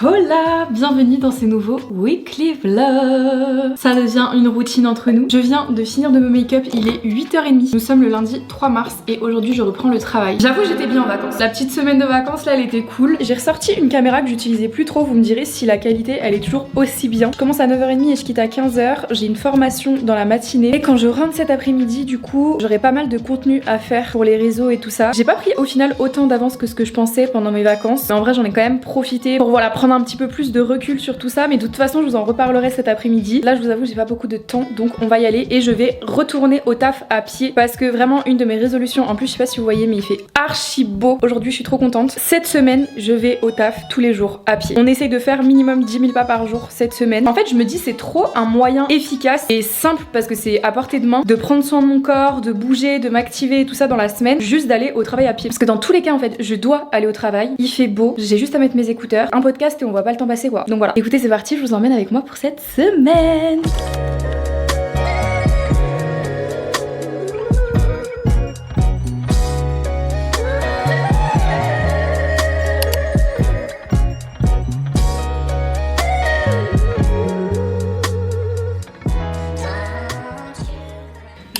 Hola, bienvenue dans ce nouveau weekly vlog. Ça devient une routine entre nous. Je viens de finir de me make-up, il est 8h30. Nous sommes le lundi 3 mars et aujourd'hui je reprends le travail. J'avoue j'étais bien en vacances. La petite semaine de vacances là elle était cool. J'ai ressorti une caméra que j'utilisais plus trop, vous me direz si la qualité elle est toujours aussi bien. Je commence à 9h30 et je quitte à 15h. J'ai une formation dans la matinée et quand je rentre cet après-midi du coup j'aurai pas mal de contenu à faire pour les réseaux et tout ça. J'ai pas pris au final autant d'avance que ce que je pensais pendant mes vacances, mais en vrai j'en ai quand même profité pour voilà prendre un petit peu plus de recul sur tout ça, mais de toute façon je vous en reparlerai cet après-midi. Là je vous avoue j'ai pas beaucoup de temps donc on va y aller et je vais retourner au taf à pied parce que vraiment une de mes résolutions, en plus je sais pas si vous voyez mais il fait archi beau aujourd'hui, je suis trop contente. Cette semaine je vais au taf tous les jours à pied. On essaye de faire minimum 10 000 pas par jour cette semaine. En fait je me dis c'est trop un moyen efficace et simple parce que c'est à portée de main de prendre soin de mon corps, de bouger, de m'activer tout ça dans la semaine, juste d'aller au travail à pied. Parce que dans tous les cas en fait je dois aller au travail, il fait beau, j'ai juste à mettre mes écouteurs, un podcast et on voit pas le temps passer quoi. Donc voilà, écoutez c'est parti, je vous emmène avec moi pour cette semaine.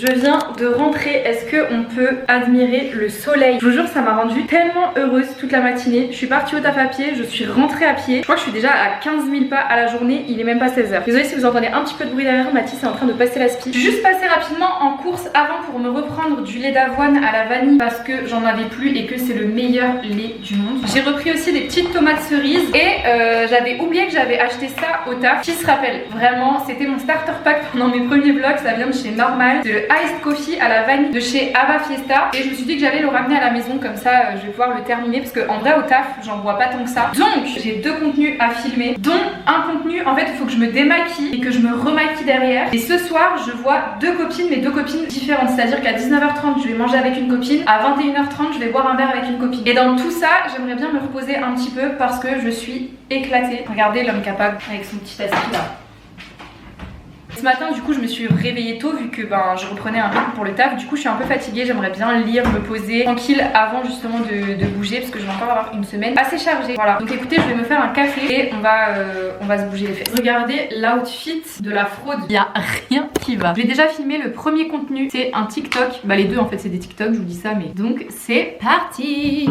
Je viens de rentrer, est-ce qu'on peut admirer le soleil? Je vous jure ça m'a rendue tellement heureuse toute la matinée. Je suis partie au taf à pied, je suis rentrée à pied. Je crois que je suis déjà à 15 000 pas à la journée, il est même pas 16h. Désolée si vous entendez un petit peu de bruit derrière, Mathis est en train de passer l'aspi. Je suis juste passée rapidement en course avant pour me reprendre du lait d'avoine à la vanille parce que j'en avais plus et que c'est le meilleur lait du monde. J'ai repris aussi des petites tomates cerises et j'avais oublié que j'avais acheté ça au taf. Qui se rappelle, vraiment c'était mon starter pack pendant mes premiers vlogs, ça vient de chez Normal. C'est le Iced Coffee à la vanille de chez Ava Fiesta et je me suis dit que j'allais le ramener à la maison comme ça je vais pouvoir le terminer parce qu'en vrai au taf j'en bois pas tant que ça. Donc j'ai deux contenus à filmer, dont un contenu en fait il faut que je me démaquille et que je me remaquille derrière. Et ce soir je vois deux copines, mais deux copines différentes, c'est à dire qu'à 19h30 je vais manger avec une copine, à 21h30 je vais boire un verre avec une copine. Et dans tout ça j'aimerais bien me reposer un petit peu parce que je suis éclatée. Regardez l'homme capable avec son petit assis là. Ce matin du coup je me suis réveillée tôt vu que je reprenais un rythme pour le taf. Du coup je suis un peu fatiguée, j'aimerais bien lire, me poser tranquille avant justement de bouger parce que je vais encore avoir une semaine assez chargée. Voilà, donc écoutez je vais me faire un café et on va se bouger les fesses. Regardez l'outfit de la fraude, il y a rien qui va. J'ai déjà filmé le premier contenu, c'est un TikTok. Bah les deux en fait c'est des TikTok, je vous dis ça mais donc c'est parti.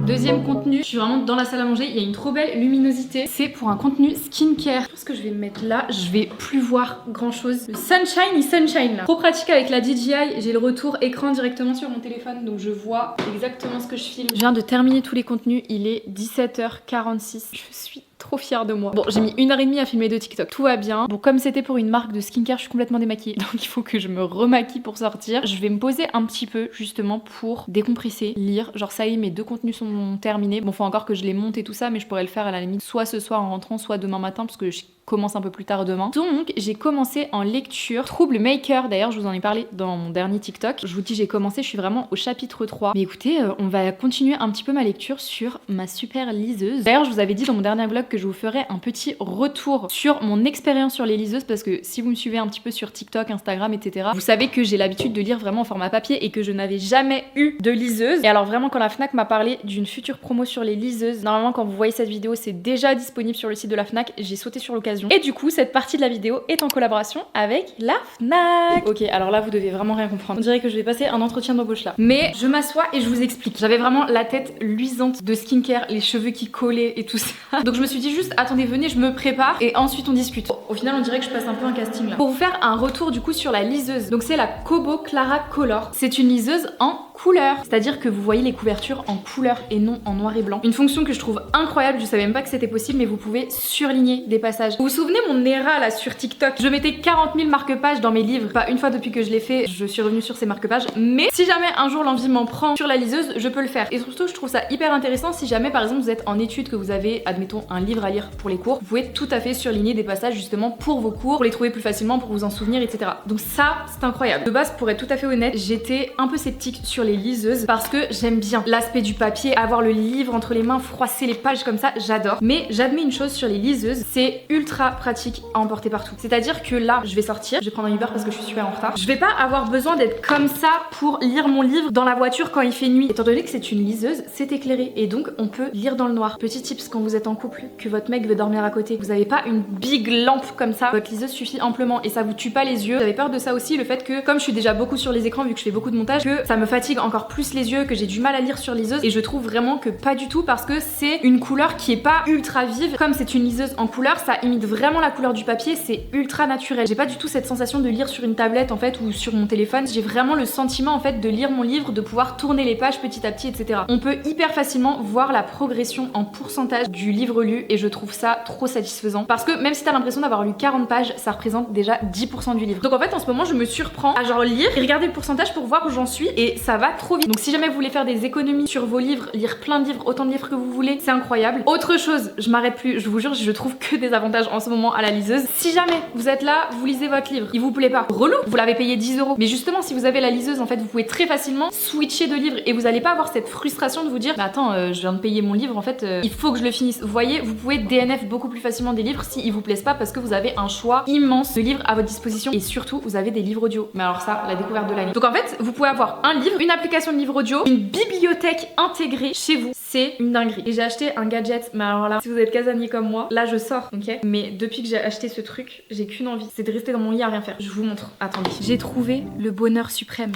Deuxième contenu, je suis vraiment dans la salle à manger, il y a une trop belle luminosité. C'est pour un contenu skincare. Je pense que je vais me mettre là, je vais plus voir grand chose. Le sunshine là. Trop pratique avec la DJI, j'ai le retour écran directement sur mon téléphone donc je vois exactement ce que je filme. Je viens de terminer tous les contenus, il est 17h46. Je suis trop fière de moi. Bon j'ai mis 1h30 à filmer de TikTok, tout va bien. Bon comme c'était pour une marque de skincare je suis complètement démaquillée donc il faut que je me remaquille pour sortir. Je vais me poser un petit peu justement pour décompresser, lire. Genre ça y est mes deux contenus sont terminés. Bon faut encore que je les monte et tout ça mais je pourrais le faire à la limite soit ce soir en rentrant soit demain matin parce que je commence un peu plus tard demain. Donc j'ai commencé en lecture Troublemaker, d'ailleurs je vous en ai parlé dans mon dernier TikTok. Je vous dis j'ai commencé, je suis vraiment au chapitre 3. Mais écoutez on va continuer un petit peu ma lecture sur ma super liseuse. D'ailleurs je vous avais dit dans mon dernier vlog que je vous ferai un petit retour sur mon expérience sur les liseuses parce que si vous me suivez un petit peu sur TikTok, Instagram etc. vous savez que j'ai l'habitude de lire vraiment en format papier et que je n'avais jamais eu de liseuse. Et alors vraiment quand la Fnac m'a parlé d'une future promo sur les liseuses, normalement quand vous voyez cette vidéo c'est déjà disponible sur le site de la Fnac, j'ai sauté sur l'occasion d'occasion. Et du coup, cette partie de la vidéo est en collaboration avec la Fnac. Ok, alors là, vous devez vraiment rien comprendre. On dirait que je vais passer un entretien d'embauche là. Mais je m'assois et je vous explique. J'avais vraiment la tête luisante de skincare, les cheveux qui collaient et tout ça. Donc je me suis dit juste, attendez, venez, je me prépare et ensuite on discute. Au final, on dirait que je passe un peu un casting là. Pour vous faire un retour du coup sur la liseuse. Donc c'est la Kobo Clara Color. C'est une liseuse en couleur, c'est-à-dire que vous voyez les couvertures en couleur et non en noir et blanc. Une fonction que je trouve incroyable, je savais même pas que c'était possible, mais vous pouvez surligner des passages. Vous vous souvenez mon era là sur TikTok? Je mettais 40 000 marque-pages dans mes livres. Pas une fois depuis que je l'ai fait, je suis revenue sur ces marque-pages, mais si jamais un jour l'envie m'en prend sur la liseuse, je peux le faire. Et surtout, je trouve ça hyper intéressant si jamais par exemple vous êtes en études, que vous avez, admettons, un livre à lire pour les cours, vous pouvez tout à fait surligner des passages justement pour vos cours, pour les trouver plus facilement, pour vous en souvenir, etc. Donc ça, c'est incroyable. De base, pour être tout à fait honnête, j'étais un peu sceptique sur les liseuses parce que j'aime bien l'aspect du papier, avoir le livre entre les mains, froisser les pages comme ça, j'adore. Mais j'admets une chose sur les liseuses, c'est ultra pratique à emporter partout. C'est-à-dire que là, je vais sortir, je vais prendre un Uber parce que je suis super en retard. Je vais pas avoir besoin d'être comme ça pour lire mon livre dans la voiture quand il fait nuit. Étant donné que c'est une liseuse, c'est éclairé et donc on peut lire dans le noir. Petit tips quand vous êtes en couple, que votre mec veut dormir à côté, vous avez pas une big lampe comme ça, votre liseuse suffit amplement et ça vous tue pas les yeux. J'avais peur de ça aussi, le fait que comme je suis déjà beaucoup sur les écrans vu que je fais beaucoup de montage, que ça me fatigue encore plus les yeux, que j'ai du mal à lire sur liseuse et je trouve vraiment que pas du tout parce que c'est une couleur qui est pas ultra vive. Comme c'est une liseuse en couleur, ça imite vraiment la couleur du papier, c'est ultra naturel. J'ai pas du tout cette sensation de lire sur une tablette en fait ou sur mon téléphone. J'ai vraiment le sentiment en fait de lire mon livre, de pouvoir tourner les pages petit à petit, etc. On peut hyper facilement voir la progression en pourcentage du livre lu et je trouve ça trop satisfaisant parce que même si t'as l'impression d'avoir lu 40 pages, ça représente déjà 10% du livre. Donc en fait en ce moment je me surprends à genre lire et regarder le pourcentage pour voir où j'en suis et ça va trop vite. Donc si jamais vous voulez faire des économies sur vos livres, lire plein de livres, autant de livres que vous voulez, c'est incroyable. Autre chose, je m'arrête plus, je vous jure, je trouve que des avantages en ce moment à la liseuse. Si jamais vous êtes là, vous lisez votre livre, il vous plaît pas, relou, vous l'avez payé 10 €. Mais justement, si vous avez la liseuse, en fait, vous pouvez très facilement switcher de livre et vous allez pas avoir cette frustration de vous dire, bah attends, je viens de payer mon livre, en fait, il faut que je le finisse. Vous voyez, vous pouvez DNF beaucoup plus facilement des livres si ils vous plaisent pas parce que vous avez un choix immense de livres à votre disposition et surtout, vous avez des livres audio. Mais alors ça, la découverte de l'année. Donc en fait, vous pouvez avoir un livre, une application de livre audio, une bibliothèque intégrée chez vous. C'est une dinguerie. Et j'ai acheté un gadget, mais alors là, si vous êtes casanier comme moi, là je sors, ok? Mais depuis que j'ai acheté ce truc, j'ai qu'une envie, c'est de rester dans mon lit à rien faire. Je vous montre, attendez. J'ai trouvé le bonheur suprême.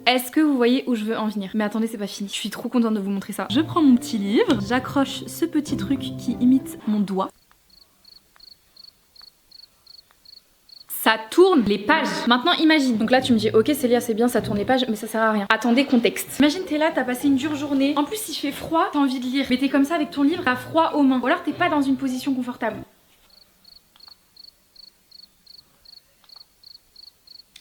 Est-ce que vous voyez où je veux en venir? Mais attendez, c'est pas fini. Je suis trop contente de vous montrer ça. Je prends mon petit livre, j'accroche ce petit truc qui imite mon doigt. Ça tourne les pages. Maintenant imagine. Donc là tu me dis ok Célia c'est bien ça tourne les pages mais ça sert à rien. Attendez contexte. Imagine t'es là, t'as passé une dure journée. En plus il fait froid, t'as envie de lire. Mais t'es comme ça avec ton livre, t'as froid aux mains. Ou alors t'es pas dans une position confortable.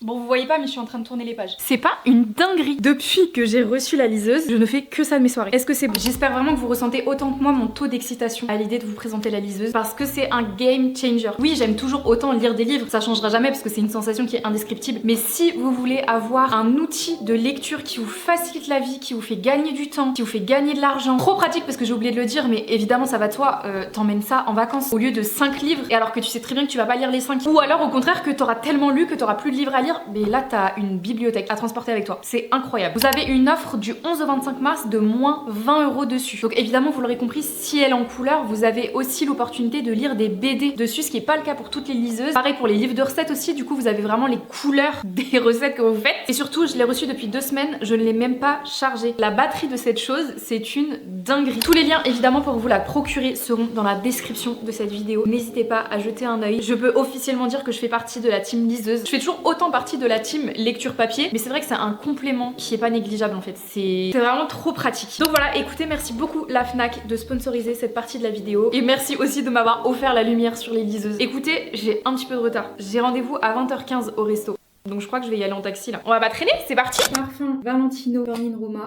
Bon vous voyez pas mais je suis en train de tourner les pages. C'est pas une dinguerie. Depuis que j'ai reçu la liseuse, je ne fais que ça de mes soirées. Est-ce que c'est bon? J'espère vraiment que vous ressentez autant que moi mon taux d'excitation à l'idée de vous présenter la liseuse parce que c'est un game changer. Oui j'aime toujours autant lire des livres, ça changera jamais parce que c'est une sensation qui est indescriptible. Mais si vous voulez avoir un outil de lecture qui vous facilite la vie, qui vous fait gagner du temps, qui vous fait gagner de l'argent, trop pratique parce que j'ai oublié de le dire mais évidemment ça va de toi, t'emmènes ça en vacances au lieu de 5 livres et alors que tu sais très bien que tu vas pas lire les 5 ou alors au contraire que t'auras tellement lu que t'auras plus de livres à lire. Mais là t'as une bibliothèque à transporter avec toi, c'est incroyable. Vous avez une offre du 11 au 25 mars de moins 20 € dessus. Donc évidemment vous l'aurez compris, si elle est en couleur, vous avez aussi l'opportunité de lire des BD dessus, ce qui est pas le cas pour toutes les liseuses. Pareil pour les livres de recettes aussi, du coup vous avez vraiment les couleurs des recettes que vous faites. Et surtout je l'ai reçu depuis 2 semaines, je ne l'ai même pas chargé. La batterie de cette chose, c'est une dinguerie. Tous les liens évidemment pour vous la procurer seront dans la description de cette vidéo. N'hésitez pas à jeter un œil. Je peux officiellement dire que je fais partie de la team liseuse. Je fais toujours autant partie de la team lecture papier, mais c'est vrai que c'est un complément qui est pas négligeable en fait. C'est vraiment trop pratique. Donc voilà, écoutez, merci beaucoup la Fnac de sponsoriser cette partie de la vidéo et merci aussi de m'avoir offert la lumière sur les liseuses. Écoutez, j'ai un petit peu de retard. J'ai rendez-vous à 20h15 au resto. Donc je crois que je vais y aller en taxi là. On va pas traîner, c'est parti. Parfum Valentino Burning Roma.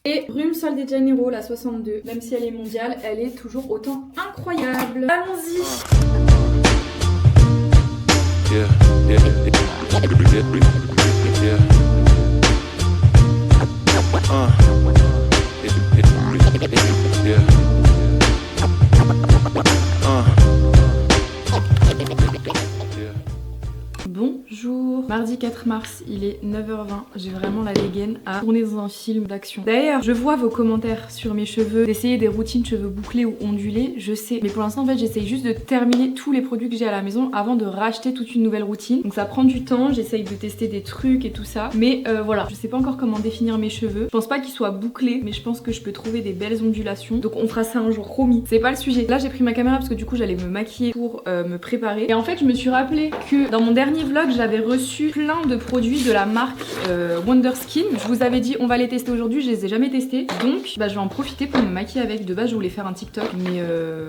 Et Rhume Sol de Janeiro, la 62. Même si elle est mondiale, elle est toujours autant incroyable. Allons-y. Yeah, yeah, yeah, yeah. Bonjour. Mardi 4 mars, il est 9h20. J'ai vraiment la dégaine à tourner dans un film d'action. D'ailleurs, je vois vos commentaires sur mes cheveux, d'essayer des routines cheveux bouclés ou ondulés, je sais. Mais pour l'instant, en fait, j'essaye juste de terminer tous les produits que j'ai à la maison avant de racheter toute une nouvelle routine. Donc ça prend du temps, j'essaye de tester des trucs et tout ça. Mais voilà, je sais pas encore comment définir mes cheveux. Je pense pas qu'ils soient bouclés, mais je pense que je peux trouver des belles ondulations. Donc on fera ça un jour, promis. C'est pas le sujet. Là, j'ai pris ma caméra parce que du coup, j'allais me maquiller pour me préparer. Et en fait, je me suis rappelé que dans mon dernier vlog, j'avais reçu plein de produits de la marque Wonder Skin. Je vous avais dit, on va les tester aujourd'hui, je les ai jamais testés. Donc, bah, je vais en profiter pour me maquiller avec. De base, je voulais faire un TikTok, mais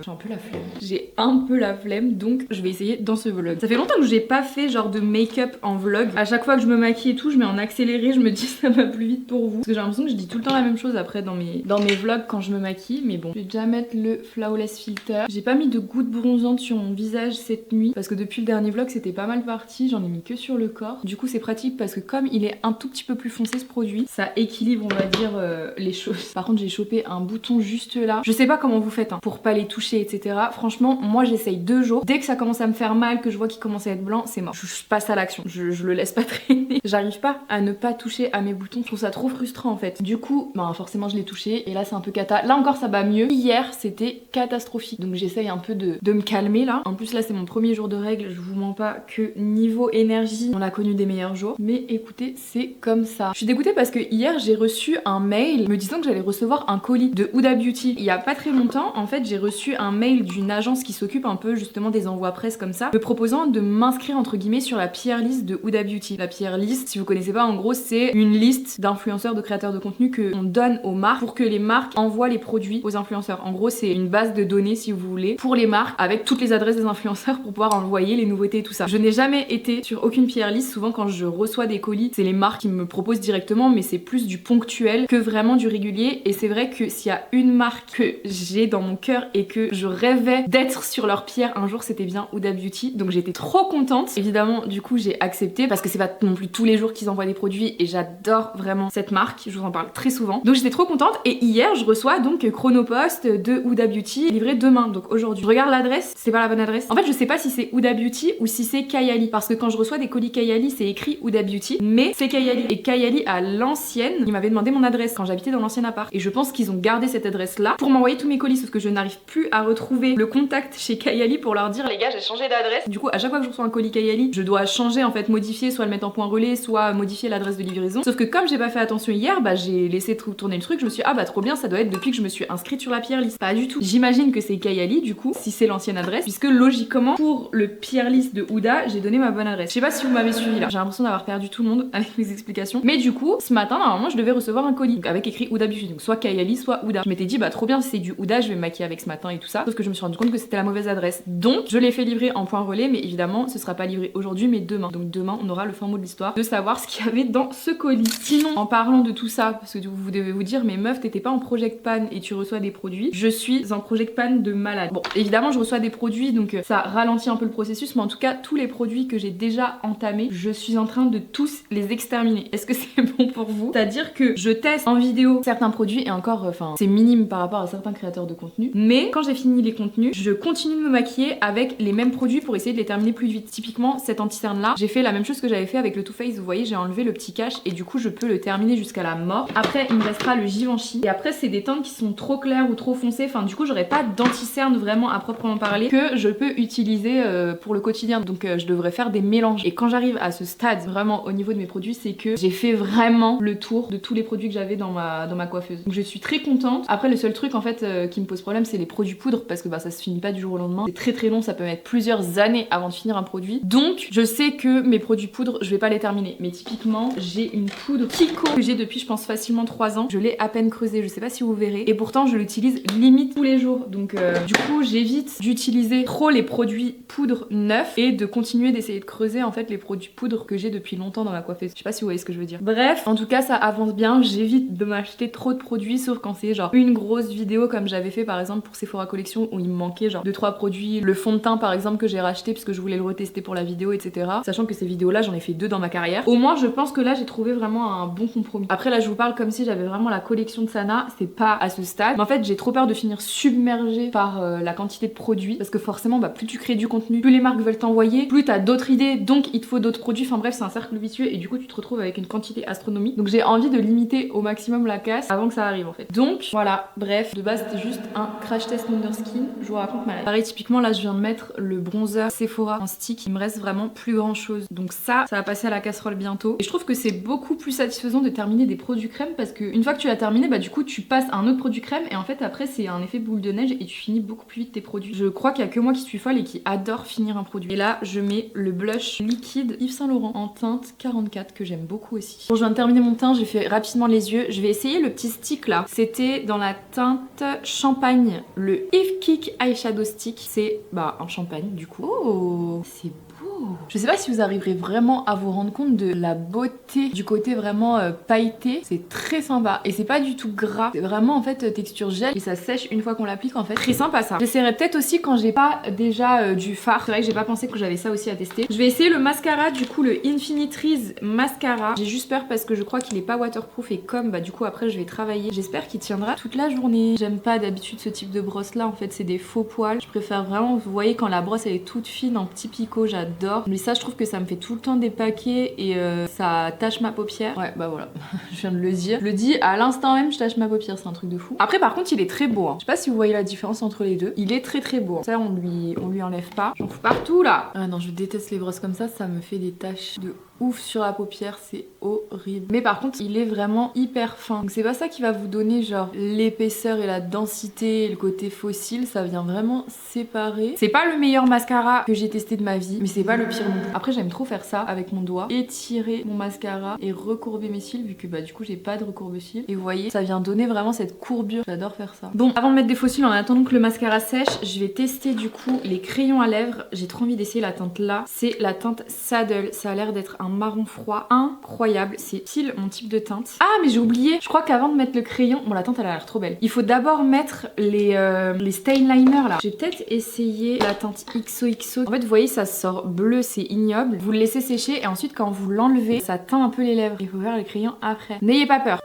j'ai un peu la flemme. J'ai un peu la flemme, donc je vais essayer dans ce vlog. Ça fait longtemps que j'ai pas fait genre de make-up en vlog. À chaque fois que je me maquille et tout, je mets en accéléré, je me dis ça va plus vite pour vous. Parce que j'ai l'impression que je dis tout le temps la même chose après dans mes vlogs quand je me maquille, mais bon. Je vais déjà mettre le Flawless Filter. J'ai pas mis de gouttes bronzantes sur mon visage cette nuit, parce que depuis le dernier vlog, c'était pas mal parti. J'en ai mis que sur le corps. Du coup, c'est pratique parce que comme il est un tout petit peu plus foncé ce produit, ça équilibre, on va dire, les choses. Par contre, j'ai chopé un bouton juste là. Je sais pas comment vous faites hein, pour pas les toucher, etc. Franchement, moi j'essaye 2 jours. Dès que ça commence à me faire mal, que je vois qu'il commence à être blanc, c'est mort. Je passe à l'action. Je le laisse pas traîner. J'arrive pas à ne pas toucher à mes boutons. Je trouve ça trop frustrant en fait. Du coup, bah forcément je l'ai touché et là c'est un peu cata. Là encore ça va mieux. Hier c'était catastrophique. Donc j'essaye un peu de me calmer là. En plus là c'est mon premier jour de règles. Je vous mens pas que niveau énergie, on a connu des meilleurs jours. Mais écoutez, c'est comme ça. Je suis dégoûtée parce que hier j'ai reçu un mail me disant que j'allais recevoir un colis de Huda Beauty. Il y a pas très longtemps, en fait, j'ai reçu un mail d'une agence qui s'occupe un peu justement des envois presse comme ça, me proposant de m'inscrire entre guillemets sur la PR list de Huda Beauty. La PR list, si vous connaissez pas, en gros, c'est une liste d'influenceurs, de créateurs de contenu que on donne aux marques pour que les marques envoient les produits aux influenceurs. En gros, c'est une base de données, si vous voulez, pour les marques avec toutes les adresses des influenceurs pour pouvoir envoyer les nouveautés et tout ça. Je n'ai jamais été sur aucune PR list. Souvent, quand je reçois des colis, c'est les marques qui me proposent directement, mais c'est plus du ponctuel que vraiment du régulier. Et c'est vrai que s'il y a une marque que j'ai dans mon cœur et que je rêvais d'être sur leur pierre un jour, c'était bien Huda Beauty. Donc j'étais trop contente. Évidemment, du coup, j'ai accepté parce que c'est pas non plus tous les jours qu'ils envoient des produits et j'adore vraiment cette marque. Je vous en parle très souvent. Donc j'étais trop contente et hier, je reçois donc Chronopost de Huda Beauty livré demain, donc aujourd'hui. Je regarde l'adresse, c'est pas la bonne adresse. En fait, je sais pas si c'est Huda Beauty ou si c'est Kayali parce que quand je reçois des colis Kayali, c'est écrit Huda Beauty, mais c'est Kayali. Et Kayali à l'ancienne, il m'avait demandé mon adresse quand j'habitais dans l'ancien appart et je pense qu'ils ont gardé cette adresse là pour m'envoyer tous mes colis, sauf que je n'arrive plus à retrouver le contact chez Kayali pour leur dire les gars, j'ai changé d'adresse. Du coup, à chaque fois que je reçois un colis Kayali, je dois changer en fait, modifier, soit le mettre en point relais, soit modifier l'adresse de livraison. Sauf que comme j'ai pas fait attention hier, bah j'ai laissé tourner le truc, je me suis dit, ah bah trop bien, ça doit être depuis que je me suis inscrite sur la PR list. Pas du tout. J'imagine que c'est Kayali du coup, si c'est l'ancienne adresse, puisque logiquement pour le PR list de Huda, j'ai donné ma bonne adresse. Je sais pas si vous m'avez suivi là. J'ai l'impression d'avoir perdu tout le monde avec mes explications. Mais du coup, ce matin, normalement, je devais recevoir un colis donc, avec écrit Huda Beauty, donc soit Kayali, soit Huda. Je m'étais dit, bah trop bien, si c'est du Huda, je vais me maquiller avec ce matin et tout ça. Sauf que je me suis rendu compte que c'était la mauvaise adresse. Donc, je l'ai fait livrer en point relais, mais évidemment, ce sera pas livré aujourd'hui, mais demain. Donc demain, on aura le fin mot de l'histoire de savoir ce qu'il y avait dans ce colis. Sinon, en parlant de tout ça, parce que vous devez vous dire, mais meuf, t'étais pas en project pan et tu reçois des produits. Je suis en project pan de malade. Bon, évidemment, je reçois des produits, donc ça ralentit un peu le processus, mais en tout cas, tous les produits que j'ai déjà entamés, je suis en train de tous les exterminer. Est-ce que c'est bon pour vous? C'est-à-dire que je teste en vidéo certains produits et encore, enfin, c'est minime par rapport à certains créateurs de contenu, mais quand j'ai fini les contenus, je continue de me maquiller avec les mêmes produits pour essayer de les terminer plus vite. Typiquement, cet anti-cerne là, j'ai fait la même chose que j'avais fait avec le Too Faced, vous voyez, j'ai enlevé le petit cache et du coup, je peux le terminer jusqu'à la mort. Après, il me restera le Givenchy et après, c'est des teintes qui sont trop claires ou trop foncées, enfin, du coup, j'aurais pas d'anti-cerne vraiment à proprement parler que je peux utiliser pour le quotidien. Donc, je devrais faire des mélanges. Et quand j'arrive à ce stade, vraiment au niveau de mes produits, c'est que j'ai fait vraiment le tour de tous les produits que j'avais dans ma coiffeuse. Donc, je suis très contente. Après, le seul truc en fait qui me pose problème, c'est les produits poudre parce que bah, ça se finit pas du jour au lendemain. C'est très très long, ça peut mettre plusieurs années avant de finir un produit. Donc, je sais que mes produits poudre, je vais pas les terminer. Mais typiquement, j'ai une poudre Kiko que j'ai depuis, je pense, facilement 3 ans. Je l'ai à peine creusée, je sais pas si vous verrez. Et pourtant, je l'utilise limite tous les jours. Donc, du coup, j'évite d'utiliser trop les produits poudre neufs et de continuer d'essayer de creuser en fait les produits poudre que j'ai depuis longtemps dans ma coiffeuse. Je sais pas si vous voyez ce que je veux dire. Bref, en tout cas, ça avance bien. J'évite de m'acheter trop de produits, sauf quand c'est genre une grosse vidéo comme j'avais fait par exemple pour Sephora Collection où il me manquait genre 2-3 produits. Le fond de teint par exemple que j'ai racheté puisque je voulais le retester pour la vidéo, etc. Sachant que ces vidéos-là, j'en ai fait 2 dans ma carrière. Au moins, je pense que là, j'ai trouvé vraiment un bon compromis. Après, là, je vous parle comme si j'avais vraiment la collection de Sana. C'est pas à ce stade. Mais en fait, j'ai trop peur de finir submergée par la quantité de produits parce que forcément, bah, plus tu crées du contenu, plus les marques veulent t'envoyer, plus t'as d'autres idées vidé, donc il te faut d'autres produits. Enfin bref, c'est un cercle vicieux et du coup tu te retrouves avec une quantité astronomique. Donc j'ai envie de limiter au maximum la casse avant que ça arrive en fait. Donc voilà, bref, de base c'était juste un crash test Wonderskin. Je vous raconte ma life. Pareil, typiquement là je viens de mettre le bronzer Sephora en stick. Il me reste vraiment plus grand chose. Donc ça va passer à la casserole bientôt. Et je trouve que c'est beaucoup plus satisfaisant de terminer des produits crème parce que une fois que tu l'as terminé, bah du coup tu passes à un autre produit crème et en fait après c'est un effet boule de neige et tu finis beaucoup plus vite tes produits. Je crois qu'il y a que moi qui suis folle et qui adore finir un produit. Et là je mets le blush liquide Yves Saint Laurent en teinte 44 que j'aime beaucoup aussi. Bon, je viens de terminer mon teint, j'ai fait rapidement les yeux. Je vais essayer le petit stick là. C'était dans la teinte champagne, le Yves Kick Eyeshadow Stick. C'est bah un champagne du coup. Oh, c'est beau. Je sais pas si vous arriverez vraiment à vous rendre compte de la beauté du côté vraiment pailleté. C'est très sympa et c'est pas du tout gras. C'est vraiment en fait texture gel et ça sèche une fois qu'on l'applique en fait. Très sympa ça. J'essaierai peut-être aussi quand j'ai pas déjà du fard. C'est vrai que j'ai pas pensé que j'avais ça aussi à tester. Je vais essayer le mascara du coup, le Infinitriz mascara. J'ai juste peur parce que je crois qu'il est pas waterproof et comme bah du coup après je vais travailler. J'espère qu'il tiendra toute la journée. J'aime pas d'habitude ce type de brosse là en fait, c'est des faux poils. Je préfère vraiment, vous voyez quand la brosse elle est toute fine en petits picots, j'adore. Mais ça je trouve que ça me fait tout le temps des paquets et ça tâche ma paupière. Ouais bah voilà, je viens de le dire. Je le dis à l'instant même, je tâche ma paupière, c'est un truc de fou. Après par contre il est très beau hein. Je sais pas si vous voyez la différence entre les deux. Il est très beau. Ça on lui enlève pas. J'en fous partout là. Ah non, je déteste les brosses comme ça me fait des taches de ouf sur la paupière, c'est horrible. Mais par contre il est vraiment hyper fin. Donc c'est pas ça qui va vous donner genre l'épaisseur et la densité et le côté fossile, ça vient vraiment séparer. C'est pas le meilleur mascara que j'ai testé de ma vie, mais c'est pas le pire non plus. Après j'aime trop faire ça avec mon doigt, étirer mon mascara et recourber mes cils vu que bah du coup j'ai pas de recourbe cils. Et vous voyez, ça vient donner vraiment cette courbure. J'adore faire ça. Bon, avant de mettre des faux cils, en attendant que le mascara sèche, je vais tester du coup les crayons à lèvres. J'ai trop envie d'essayer la teinte là. C'est la teinte Saddle. Ça a l'air d'être un marron froid incroyable. C'est pile mon type de teinte. Ah mais j'ai oublié. Je crois qu'avant de mettre le crayon, bon la teinte elle a l'air trop belle. Il faut d'abord mettre les stain liners là. Je vais peut-être essayer la teinte XOXO. En fait vous voyez ça sort bleu, c'est ignoble. Vous le laissez sécher et ensuite quand vous l'enlevez, ça teint un peu les lèvres. Il faut faire le crayon après. N'ayez pas peur.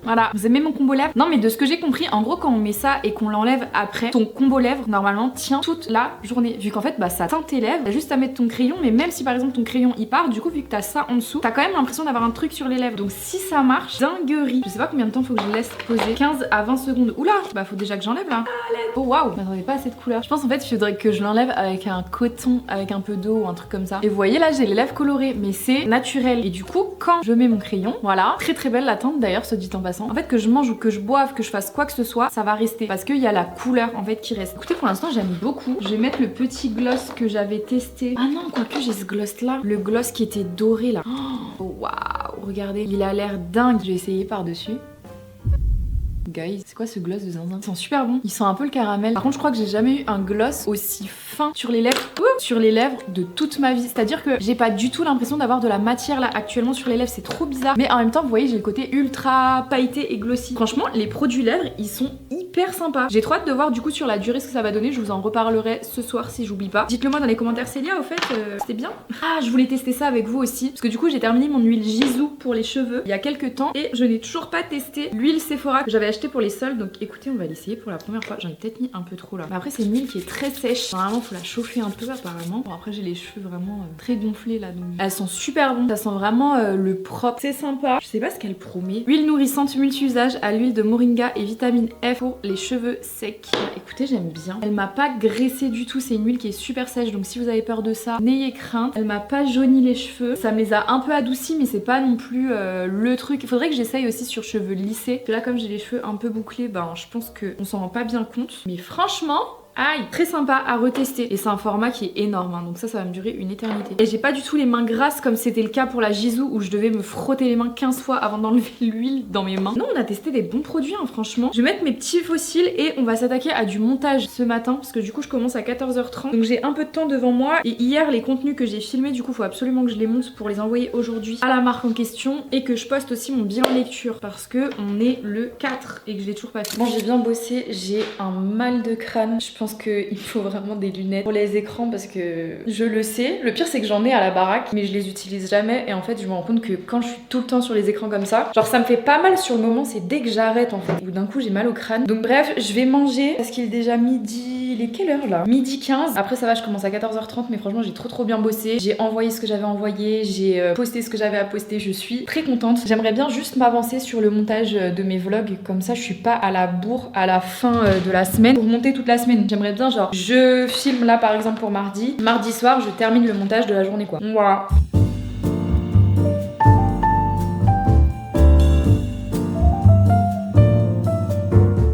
Voilà, vous aimez mon combo lèvres? Non mais de ce que j'ai compris, en gros quand on met ça et qu'on l'enlève après, ton combo lèvres normalement tient toute la journée. Vu qu'en fait bah ça teint tes lèvres, t'as juste à mettre ton crayon, mais même si par exemple ton crayon il part, du coup vu que t'as ça en dessous, t'as quand même l'impression d'avoir un truc sur les lèvres. Donc si ça marche, dinguerie. Je sais pas combien de temps faut que je laisse poser. 15 à 20 secondes. Oula, bah faut déjà que j'enlève là. Oh waouh, je m'attendais pas à cette couleur. Je pense en fait il faudrait que je l'enlève avec un coton, avec un peu d'eau ou un truc comme ça. Et vous voyez là j'ai les lèvres colorées, mais c'est naturel. Et du coup quand je mets mon crayon, voilà, très belle la teinte d'ailleurs, se dit en passant. En fait que je mange ou que je boive, que je fasse quoi que ce soit, ça va rester parce qu'il y a la couleur en fait qui reste. Écoutez, pour l'instant j'aime beaucoup. Je vais mettre le petit gloss que j'avais testé. Ah non, quoique j'ai ce gloss là, le gloss qui était doré là. Oh waouh, regardez, il a l'air dingue. Je vais essayer par dessus. Guys, c'est quoi ce gloss de zinzin? Ils sont super bons, ils sentent un peu le caramel. Par contre je crois que j'ai jamais eu un gloss aussi fin sur les lèvres, sur les lèvres de toute ma vie. C'est à dire que j'ai pas du tout l'impression d'avoir de la matière là actuellement sur les lèvres, c'est trop bizarre. Mais en même temps vous voyez j'ai le côté ultra pailleté et glossy. Franchement les produits lèvres ils sont hyper sympas. J'ai trop hâte de voir du coup sur la durée ce que ça va donner. Je vous en reparlerai ce soir si j'oublie pas. Dites-le moi dans les commentaires Célia au fait, c'était bien. Ah je voulais tester ça avec vous aussi parce que du coup j'ai terminé mon huile Jisoo pour les cheveux il y a quelques temps et je n'ai toujours pas testé l'huile Sephora que j'avais acheté pour les soldes. Donc écoutez on va l'essayer pour la première fois. J'en ai peut-être mis un peu trop là. Mais après c'est une huile qui est très sèche. Normalement faut la chauffer un peu apparemment. Bon après j'ai les cheveux vraiment très gonflés là donc elles sont super bonnes. Ça sent vraiment le propre. C'est sympa. Je sais pas ce qu'elle promet. Huile nourrissante multi-usage à l'huile de moringa et vitamine F pour les cheveux secs. Écoutez j'aime bien. Elle m'a pas graissé du tout. C'est une huile qui est super sèche donc si vous avez peur de ça n'ayez crainte. Elle m'a pas jauni les cheveux. Ça me les a un peu adoucis mais c'est pas non plus le truc. Il faudrait que j'essaye aussi sur cheveux lissés. Parce que là comme j'ai les cheveux un peu bouclés, ben je pense qu'on s'en rend pas bien compte. Mais franchement, aïe, très sympa à retester. Et c'est un format qui est énorme, hein, donc ça va me durer une éternité. Et j'ai pas du tout les mains grasses comme c'était le cas pour la Jisoo où je devais me frotter les mains 15 fois avant d'enlever l'huile dans mes mains. Non, on a testé des bons produits, hein, franchement. Je vais mettre mes petits fossiles et on va s'attaquer à du montage ce matin parce que du coup je commence à 14h30. Donc j'ai un peu de temps devant moi et hier les contenus que j'ai filmés, du coup faut absolument que je les monte pour les envoyer aujourd'hui à la marque en question et que je poste aussi mon bilan lecture parce que on est le 4 et que je l'ai toujours pas fait. Bon, j'ai bien bossé, j'ai un mal de crâne. Je pense qu'il faut vraiment des lunettes pour les écrans parce que je le sais. Le pire c'est que j'en ai à la baraque mais je les utilise jamais et en fait je me rends compte que quand je suis tout le temps sur les écrans comme ça, genre ça me fait pas mal sur le moment, c'est dès que j'arrête en fait où d'un coup j'ai mal au crâne. Donc bref, je vais manger parce qu'il est déjà midi, Il est quelle heure là? Midi 15. Après ça va, je commence à 14h30 mais franchement j'ai trop bien bossé. J'ai envoyé ce que j'avais envoyé, j'ai posté ce que j'avais à poster, je suis très contente. J'aimerais bien juste m'avancer sur le montage de mes vlogs, comme ça je suis pas à la bourre à la fin de la semaine pour monter toute la semaine. J'aimerais bien genre, je filme là par exemple pour mardi soir je termine le montage de la journée quoi. Voilà.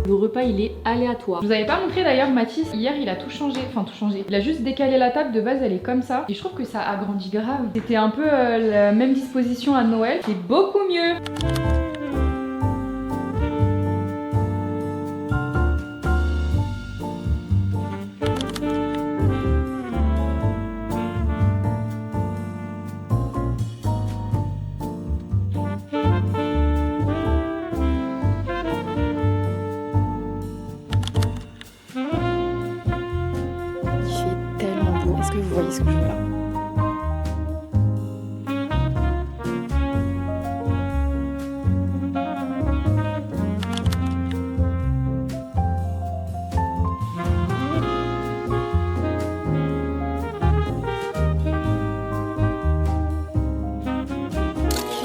Le repas il est aléatoire. Je vous avais pas montré d'ailleurs Mathis, hier il a tout changé, enfin tout changé. Il a juste décalé la table, de base elle est comme ça. Et je trouve que ça agrandit grave. C'était un peu la même disposition à Noël, c'est beaucoup mieux. Est-ce que vous voyez ce que je vois là?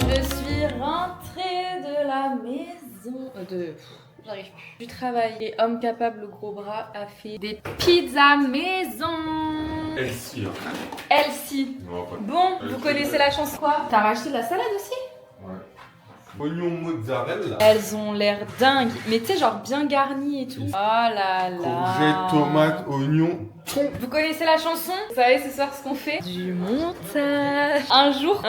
Je suis rentrée de la maison J'arrive plus. Du travail. Et homme capable, le gros bras, a fait des pizzas maison. Elsie. Elsie. Bon, vous connaissez la chanson quoi? T'as racheté de la salade aussi? Ouais. Oignon mozzarella. Elles ont l'air dingues. Mais tu sais, genre bien garnies et tout. Oh là là. Courgette, tomate, oignon. Vous connaissez la chanson? Vous savez ce soir ce qu'on fait? Du montage. Un jour,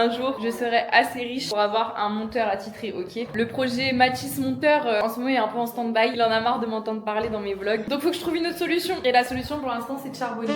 je serai assez riche pour avoir un monteur attitré, ok? Le projet Mathis Monteur, en ce moment, il est un peu en stand-by. Il en a marre de m'entendre parler dans mes vlogs. Donc faut que je trouve une autre solution. Et la solution pour l'instant, c'est de charbonner.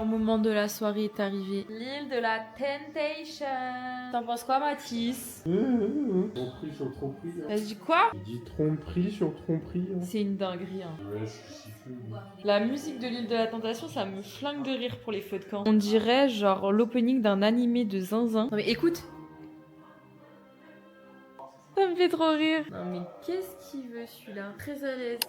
Moment de la soirée est arrivé. L'île de la Temptation. T'en penses quoi, Mathis? Tromperie sur tromperie. T'as dit quoi? Il dit tromperie sur tromperie. C'est une dinguerie. Hein. Ouais, je suis sifflé. La musique de l'île de la Tentation, ça me flingue de rire pour les feux de camp. On dirait genre l'opening d'un animé de zinzin. Non mais écoute. Ça me fait trop rire. Non mais qu'est-ce qu'il veut celui-là? Très à l'aise.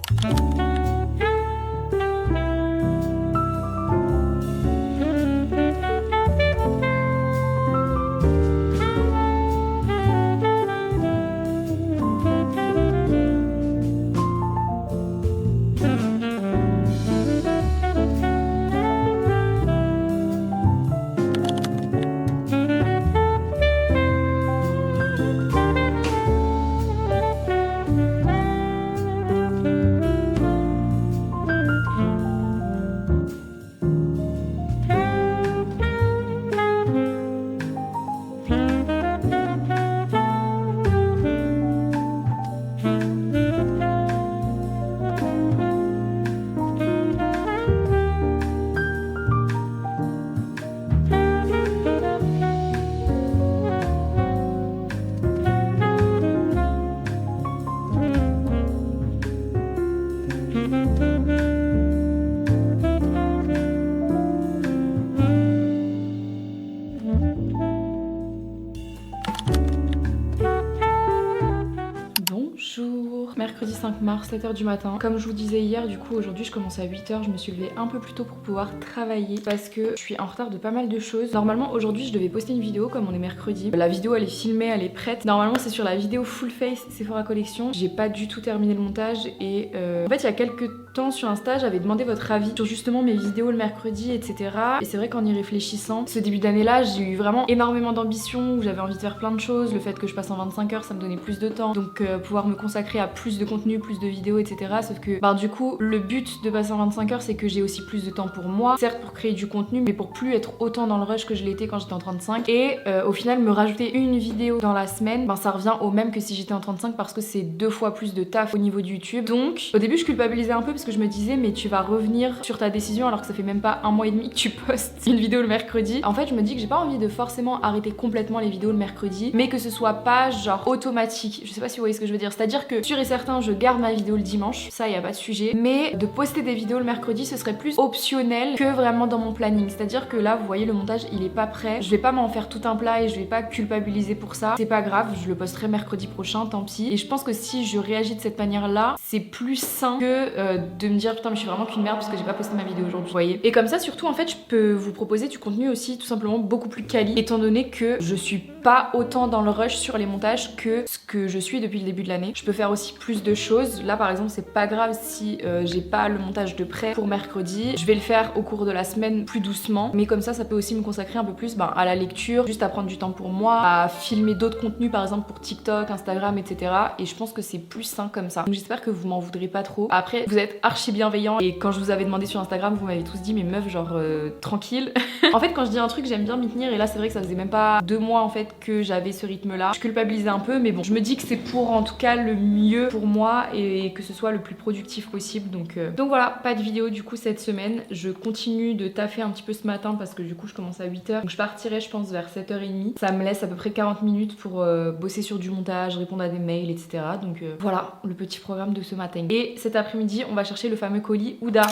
Mercredi 5 mars, 7h du matin. Comme je vous disais hier, du coup aujourd'hui je commence à 8h. Je me suis levée un peu plus tôt pour pouvoir travailler parce que je suis en retard de pas mal de choses. Normalement aujourd'hui je devais poster une vidéo comme on est mercredi. La vidéo elle est filmée, elle est prête. Normalement c'est sur la vidéo full face Sephora Collection. J'ai pas du tout terminé le montage et en fait il y a quelques temps sur Insta j'avais demandé votre avis sur justement mes vidéos le mercredi etc. Et c'est vrai qu'en y réfléchissant, ce début d'année là j'ai eu vraiment énormément d'ambition où j'avais envie de faire plein de choses. Le fait que je passe en 25 heures ça me donnait plus de temps. Donc pouvoir me consacrer à plus de contenu, contenu, plus de vidéos, etc. Sauf que bah, du coup le but de passer en 25 heures c'est que j'ai aussi plus de temps pour moi, certes pour créer du contenu mais pour plus être autant dans le rush que je l'étais quand j'étais en 35 et au final me rajouter une vidéo dans la semaine, ben ça revient au même que si j'étais en 35 parce que c'est 2 fois plus de taf au niveau de YouTube. Donc au début je culpabilisais un peu parce que je me disais mais tu vas revenir sur ta décision alors que ça fait même pas 1 mois et demi que tu postes une vidéo le mercredi. En fait je me dis que j'ai pas envie de forcément arrêter complètement les vidéos le mercredi mais que ce soit pas genre automatique. Je sais pas si vous voyez ce que je veux dire, c'est-à-dire que sûr et certain je garde ma vidéo le dimanche, ça y a pas de sujet, mais de poster des vidéos le mercredi ce serait plus optionnel que vraiment dans mon planning. C'est-à-dire que là vous voyez le montage il est pas prêt, je vais pas m'en faire tout un plat et je vais pas culpabiliser pour ça, c'est pas grave, je le posterai mercredi prochain, tant pis. Et je pense que si je réagis de cette manière là c'est plus sain que de me dire putain mais je suis vraiment qu'une merde parce que j'ai pas posté ma vidéo aujourd'hui, vous voyez. Et comme ça surtout en fait je peux vous proposer du contenu aussi tout simplement beaucoup plus quali étant donné que je suis pas autant dans le rush sur les montages que ce que je suis depuis le début de l'année. Je peux faire aussi plus de choses. Là par exemple c'est pas grave si j'ai pas le montage de prêt pour mercredi, je vais le faire au cours de la semaine plus doucement, mais comme ça peut aussi me consacrer un peu plus à la lecture, juste à prendre du temps pour moi, à filmer d'autres contenus par exemple pour TikTok, Instagram, etc. Et je pense que c'est plus sain comme ça. Donc j'espère que vous m'en voudrez pas trop. Après vous êtes archi bienveillants et quand je vous avais demandé sur Instagram vous m'avez tous dit mais meuf genre tranquille. En fait quand je dis un truc j'aime bien m'y tenir et là c'est vrai que ça faisait même pas 2 mois en fait que j'avais ce rythme là. Je culpabilisais un peu mais bon je me dis que c'est pour en tout cas le mieux pour moi et que ce soit le plus productif possible. Donc voilà, pas de vidéo du coup cette semaine. Je continue de taffer un petit peu ce matin parce que du coup je commence à 8h. Donc je partirai je pense vers 7h30. Ça me laisse à peu près 40 minutes pour bosser sur du montage, répondre à des mails, etc. Donc voilà le petit programme de ce matin. Et cet après-midi on va chercher le fameux colis Ouda.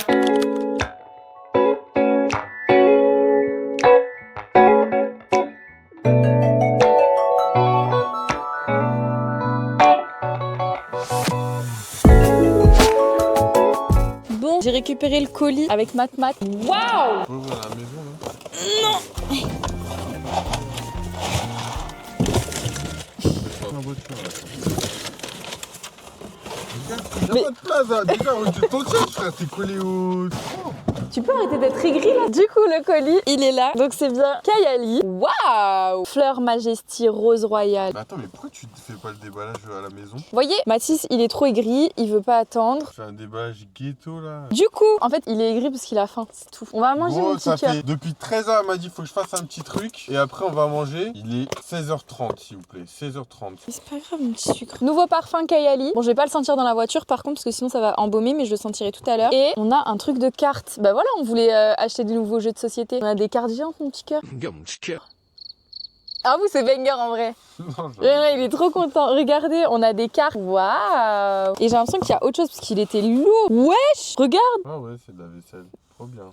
Bon, j'ai récupéré le colis avec Mat. Waouh! On peut ouvrir la maison là. Non! La voiture là. Y'a pas de place là, déjà tu t'en tiens frère, t'es collé au... Tu peux arrêter d'être aigri là? Du coup le colis il est là, donc c'est bien Kayali. Waouh! Fleur Majesty Rose Royale. Mais attends mais pourquoi tu fais pas le déballage à la maison? Vous voyez, Mathis il est trop aigri, il veut pas attendre. Tu fais un déballage ghetto là. Du coup, en fait il est aigri parce qu'il a faim, c'est tout. On va manger mon petit cœur. Depuis 13 ans elle m'a dit faut que je fasse un petit truc et après on va manger. Il est 16h30 s'il vous plaît, 16h30. Mais c'est pas grave mon petit sucre. Nouveau parfum Kayali. Bon je vais pas le sentir dans la voiture par contre parce que sinon ça va embaumer mais je le sentirai tout à l'heure. Et on a un truc de cartes. Bah voilà, on voulait acheter des nouveaux jeux de société. On a des cartes géantes mon petit cœur. Mon petit cœur. Ah vous c'est banger en vrai. Non, Il est trop content. Regardez, on a des cartes. Waouh. Et j'ai l'impression qu'il y a autre chose parce qu'il était lourd. Wesh, regarde. Ah ouais, c'est de la vaisselle. Trop bien.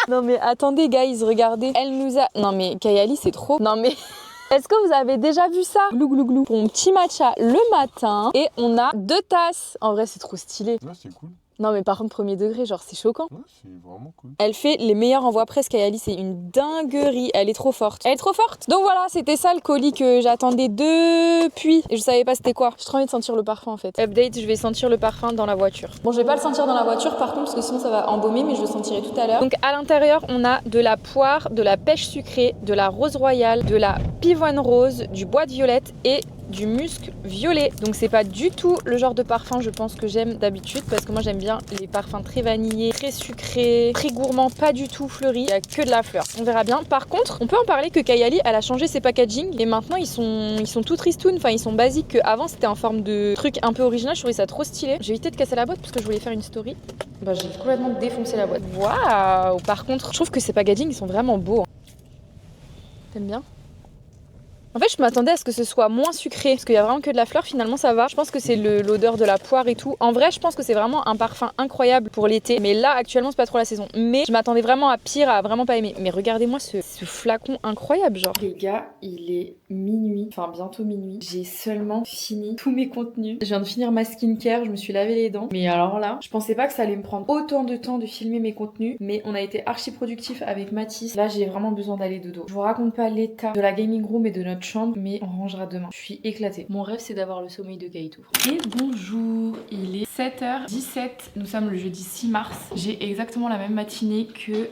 Non mais attendez guys, regardez. Elle nous a... Non mais Kayali c'est trop... Non mais... Est-ce que vous avez déjà vu ça? Glou glou glou. Pour mon petit matcha le matin. Et on a 2 tasses. En vrai c'est trop stylé. Ouais, c'est cool. Non mais par contre premier degré, genre c'est choquant. Ouais, c'est vraiment cool. Elle fait les meilleurs envois presse Kayali, c'est une dinguerie, elle est trop forte. Elle est trop forte. Donc voilà, c'était ça le colis que j'attendais depuis. Et je savais pas c'était quoi. J'ai trop envie de sentir le parfum en fait. Update, je vais sentir le parfum dans la voiture. Bon je vais pas le sentir dans la voiture par contre parce que sinon ça va embaumer mais je le sentirai tout à l'heure. Donc à l'intérieur on a de la poire, de la pêche sucrée, de la rose royale, de la pivoine rose, du bois de violette et du musc violet. Donc c'est pas du tout le genre de parfum je pense que j'aime d'habitude parce que moi j'aime bien les parfums très vanillés, très sucrés, très gourmands, pas du tout fleuris. Il y a que de la fleur. On verra bien. Par contre, on peut en parler que Kayali elle a changé ses packaging et maintenant ils sont tout tristounes, enfin ils sont basiques, que avant c'était en forme de truc un peu original, je trouvais ça trop stylé. J'ai évité de casser la boîte parce que je voulais faire une story. Bah j'ai complètement défoncé la boîte. Waouh! Par contre, je trouve que ces packaging ils sont vraiment beaux. T'aimes bien? En fait, je m'attendais à ce que ce soit moins sucré, parce qu'il y a vraiment que de la fleur, finalement ça va. Je pense que c'est l'odeur de la poire et tout. En vrai, je pense que c'est vraiment un parfum incroyable pour l'été. Mais là, actuellement, c'est pas trop la saison. Mais je m'attendais vraiment à pire, à vraiment pas aimer. Mais regardez-moi ce flacon incroyable, genre. Les gars, il est minuit, enfin bientôt minuit. J'ai seulement fini tous mes contenus. Je viens de finir ma skincare, je me suis lavé les dents. Mais alors là, je pensais pas que ça allait me prendre autant de temps de filmer mes contenus. Mais on a été archi productif avec Mathis. Là, j'ai vraiment besoin d'aller dodo. Je vous raconte pas l'état de la gaming room et de notre chambre, mais on rangera demain. Je suis éclatée. Mon rêve c'est d'avoir le sommeil de Kaito. Et bonjour, il est 7h17, nous sommes le jeudi 6 mars. J'ai exactement la même matinée que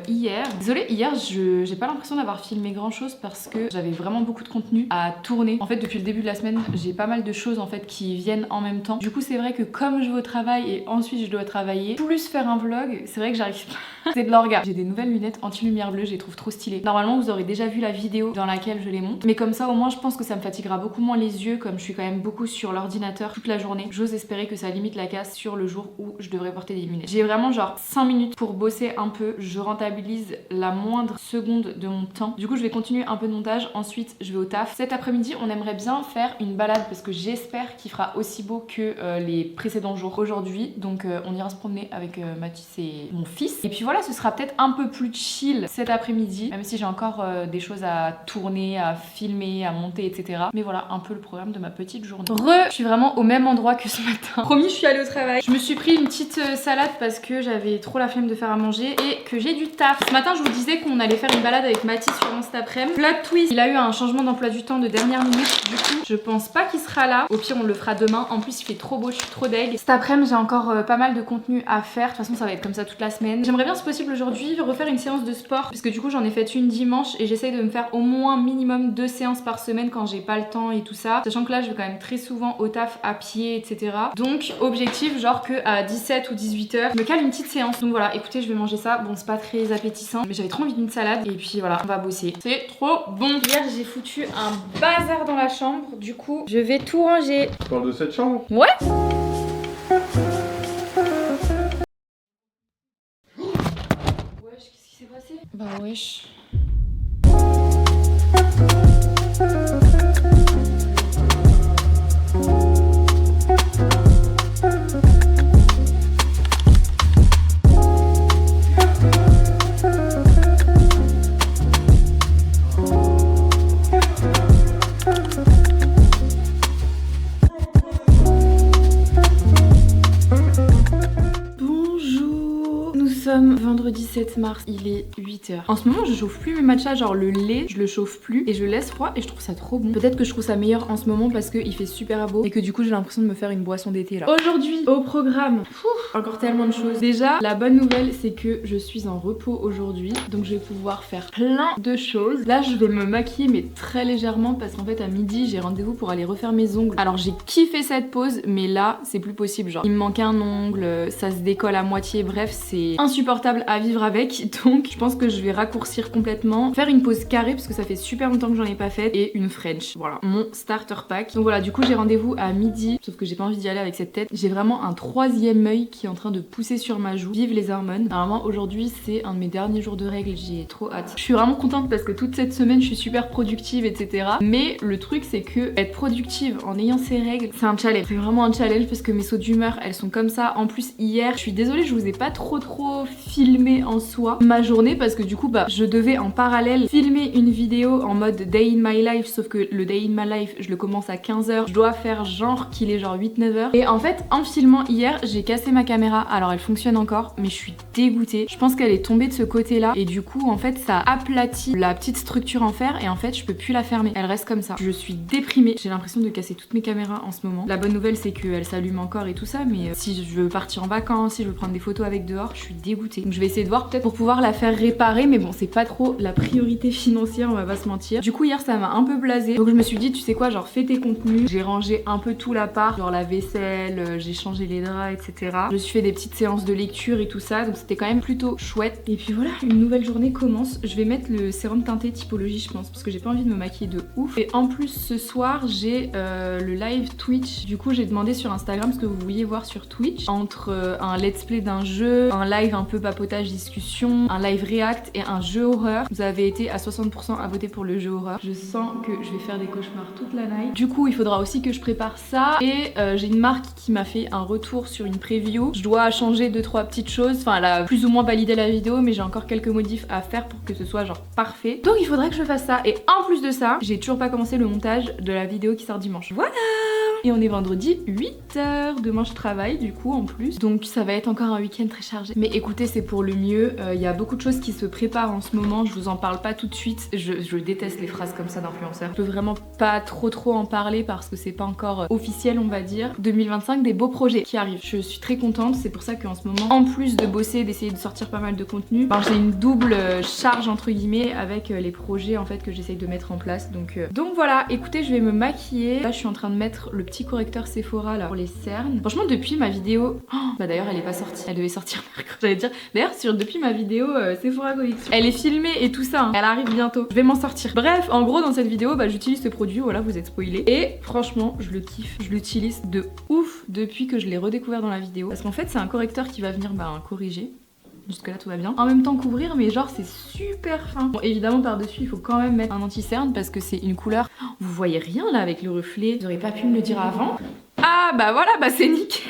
hier. Désolée, hier j'ai pas l'impression d'avoir filmé grand chose parce que j'avais vraiment beaucoup de contenu à tourner. En fait depuis le début de la semaine j'ai pas mal de choses en fait qui viennent en même temps. Du coup c'est vrai que comme je vais au travail et ensuite je dois travailler, plus faire un vlog, c'est vrai que j'arrive pas. C'est de l'orga. J'ai des nouvelles lunettes anti-lumière bleue, je les trouve trop stylées. Normalement vous aurez déjà vu la vidéo dans laquelle je les monte, mais comme ça au moins je pense que ça me fatiguera beaucoup moins les yeux comme je suis quand même beaucoup sur l'ordinateur toute la journée. J'ose espérer que ça limite la casse sur le jour où je devrais porter des lunettes. J'ai vraiment genre 5 minutes pour bosser un peu, je rentabilise la moindre seconde de mon temps. Du coup je vais continuer un peu de montage, ensuite je vais au taf. Cet après-midi on aimerait bien faire une balade parce que j'espère qu'il fera aussi beau que les précédents jours aujourd'hui. Donc on ira se promener avec Mathis et mon fils. Et puis voilà, ce sera peut-être un peu plus chill cet après-midi, même si j'ai encore des choses à tourner, à filmer, à monter, etc. Mais voilà un peu le programme de ma petite journée. Je suis vraiment au même endroit que ce matin. Promis, je suis allée au travail. Je me suis pris une petite salade parce que j'avais trop la flemme de faire à manger et que j'ai du taf. Ce matin, je vous disais qu'on allait faire une balade avec Mathis sûrement cet après-midi. Plot twist, il a eu un changement d'emploi du temps de dernière minute. Du coup, je pense pas qu'il sera là. Au pire, on le fera demain. En plus, il fait trop beau, je suis trop deg. Cet après-midi, j'ai encore pas mal de contenu à faire. De toute façon, ça va être comme ça toute la semaine. J'aimerais bien, si possible, aujourd'hui, refaire une séance de sport parce que du coup, j'en ai fait une dimanche et j'essaye de me faire au moins minimum 2 séances par semaine quand j'ai pas le temps et tout ça. Sachant que là, je vais quand même très souvent au taf à pied, etc. Donc, objectif, genre que à 17 ou 18h, je me cale une petite séance. Donc voilà, écoutez, je vais manger ça. Bon, c'est pas très appétissant, mais j'avais trop envie d'une salade. Et puis voilà, on va bosser. C'est trop bon. Hier, j'ai foutu un bazar dans la chambre. Du coup, je vais tout ranger. Tu parles de cette chambre? Ouais. Wesh, qu'est-ce qui s'est passé? Bah wesh. Vendredi 7 mars, il est 8h. En ce moment, je chauffe plus mes matchas, genre le lait, je le chauffe plus et je laisse froid et je trouve ça trop bon. Peut-être que je trouve ça meilleur en ce moment parce qu'il fait super beau et que du coup, j'ai l'impression de me faire une boisson d'été là. Aujourd'hui, au programme, encore tellement de choses. Déjà, la bonne nouvelle, c'est que je suis en repos aujourd'hui, donc je vais pouvoir faire plein de choses. Là, je vais me maquiller mais très légèrement parce qu'en fait, à midi, j'ai rendez-vous pour aller refaire mes ongles. Alors, j'ai kiffé cette pause, mais là, c'est plus possible. Genre, il me manque un ongle, ça se décolle à moitié. Bref, c'est insupportable à vivre avec, donc je pense que je vais raccourcir complètement, faire une pause carrée parce que ça fait super longtemps que j'en ai pas faite et une French. Voilà, mon starter pack. Donc voilà, du coup j'ai rendez-vous à midi, sauf que j'ai pas envie d'y aller avec cette tête. J'ai vraiment un 3e œil qui est en train de pousser sur ma joue. Vive les hormones. Normalement aujourd'hui c'est un de mes derniers jours de règles, j'ai trop hâte. Je suis vraiment contente parce que toute cette semaine je suis super productive, etc. Mais le truc c'est que être productive en ayant ces règles, c'est un challenge. C'est vraiment un challenge parce que mes sauts d'humeur elles sont comme ça. En plus hier, je suis désolée, je vous ai pas trop filmé en soi ma journée parce que du coup bah je devais en parallèle filmer une vidéo en mode day in my life, sauf que le day in my life je le commence à 15h, je dois faire genre qu'il est genre 8-9h et en fait en filmant hier j'ai cassé ma caméra. Alors elle fonctionne encore mais je suis dégoûtée, je pense qu'elle est tombée de ce côté là et du coup en fait ça aplatit la petite structure en fer et en fait je peux plus la fermer, elle reste comme ça. Je suis déprimée, j'ai l'impression de casser toutes mes caméras en ce moment. La bonne nouvelle c'est qu'elle s'allume encore et tout ça, mais si je veux partir en vacances, si je veux prendre des photos avec dehors, je suis dégoûtée. Donc je vais essayer de voir peut-être pour pouvoir la faire réparer, mais bon c'est pas trop la priorité financière, on va pas se mentir. Du coup hier ça m'a un peu blasée, donc je me suis dit tu sais quoi, genre fais tes contenus. J'ai rangé un peu tout l'appart, genre la vaisselle, j'ai changé les draps, etc. Je me suis fait des petites séances de lecture et tout ça, donc c'était quand même plutôt chouette. Et puis voilà, une nouvelle journée commence. Je vais mettre le sérum teinté typologie je pense, parce que j'ai pas envie de me maquiller de ouf. Et en plus ce soir j'ai le live Twitch. Du coup j'ai demandé sur Instagram ce que vous vouliez voir sur Twitch, entre un let's play d'un jeu, un live un peu papotage discussion, un live react et un jeu horreur. Vous avez été à 60% à voter pour le jeu horreur. Je sens que je vais faire des cauchemars toute la night. Du coup il faudra aussi que je prépare ça. Et j'ai une marque qui m'a fait un retour sur une preview. Je dois changer 2-3 petites choses. Enfin elle a plus ou moins validé la vidéo, mais j'ai encore quelques modifs à faire pour que ce soit genre parfait. Donc il faudrait que je fasse ça. Et en plus de ça, j'ai toujours pas commencé le montage de la vidéo qui sort dimanche. Voilà. Et on est vendredi 8h. Demain je travaille du coup en plus. Donc ça va être encore un week-end très chargé. Mais écoutez, c'est pour le mieux. Il y a beaucoup de choses qui se préparent en ce moment. Je vous en parle pas tout de suite. Je déteste les phrases comme ça d'influenceurs. Je peux vraiment pas trop en parler parce que c'est pas encore officiel, on va dire. 2025, des beaux projets qui arrivent. Je suis très contente. C'est pour ça qu'en ce moment, en plus de bosser, d'essayer de sortir pas mal de contenu, ben, j'ai une double charge entre guillemets avec les projets en fait que j'essaye de mettre en place. Donc voilà, écoutez, je vais me maquiller. Là, je suis en train de mettre le petit correcteur Sephora là pour les cernes. Franchement, depuis ma vidéo, bah d'ailleurs, elle est pas sortie. Elle devait sortir mercredi. J'allais dire. D'ailleurs, depuis ma vidéo Sephora collection, elle est filmée et tout ça. Hein. Elle arrive bientôt. Je vais m'en sortir. Bref, en gros, dans cette vidéo, bah, j'utilise ce produit. Voilà, vous êtes spoilés. Et franchement, je le kiffe. Je l'utilise de ouf depuis que je l'ai redécouvert dans la vidéo. Parce qu'en fait, c'est un correcteur qui va venir corriger. Jusque là tout va bien. En même temps couvrir, mais genre c'est super fin. Bon, évidemment par dessus il faut quand même mettre un anti-cerne parce que c'est une couleur. Vous voyez rien là avec le reflet. Vous auriez pas pu me le dire avant. Ah bah voilà, bah c'est nickel.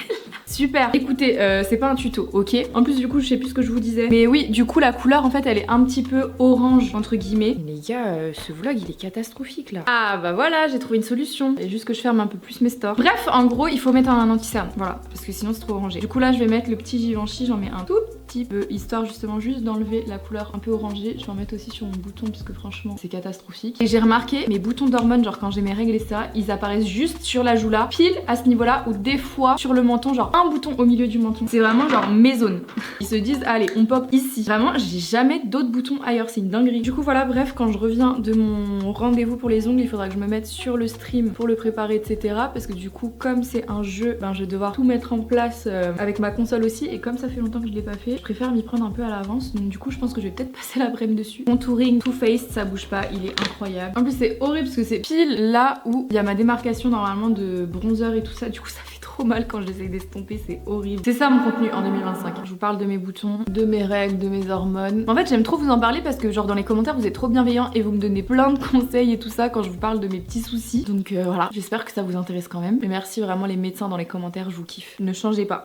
Super. Écoutez, c'est pas un tuto, ok? En plus du coup je sais plus ce que je vous disais. Mais oui, du coup la couleur en fait elle est un petit peu orange entre guillemets. Mais les gars, ce vlog il est catastrophique là. Ah bah voilà, j'ai trouvé une solution. Il faut juste que je ferme un peu plus mes stores. Bref, en gros il faut mettre un anti-cerne. Voilà, parce que sinon c'est trop orangé. Du coup là je vais mettre le petit Givenchy, j'en mets un tout petit peu, histoire justement juste d'enlever la couleur un peu orangée. Je vais en mettre aussi sur mon bouton parce que franchement c'est catastrophique. Et j'ai remarqué mes boutons d'hormones, genre quand j'ai mes règles et ça, ils apparaissent juste sur la joue là, pile à ce niveau là, ou des fois sur le menton, genre un bouton au milieu du menton. C'est vraiment genre mes zones. Ils se disent allez on pop ici. Vraiment j'ai jamais d'autres boutons ailleurs, c'est une dinguerie. Du coup voilà, bref, quand je reviens de mon rendez-vous pour les ongles, il faudra que je me mette sur le stream pour le préparer etc. Parce que du coup comme c'est un jeu, ben je vais devoir tout mettre en place avec ma console aussi. Et comme ça fait longtemps que je l'ai pas fait, je préfère m'y prendre un peu à l'avance. Donc du coup je pense que je vais peut-être passer l'après-midi dessus. Contouring Too Faced, ça bouge pas, il est incroyable. En plus c'est horrible parce que c'est pile là où il y a ma démarcation normalement de bronzer et tout ça. Du coup ça fait trop mal quand j'essaye d'estomper, c'est horrible. C'est ça mon contenu en 2025. Je vous parle de mes boutons, de mes règles, de mes hormones. En fait j'aime trop vous en parler parce que genre dans les commentaires vous êtes trop bienveillants et vous me donnez plein de conseils et tout ça quand je vous parle de mes petits soucis. Donc voilà, j'espère que ça vous intéresse quand même. Et merci vraiment les médecins dans les commentaires, je vous kiffe. Ne changez pas.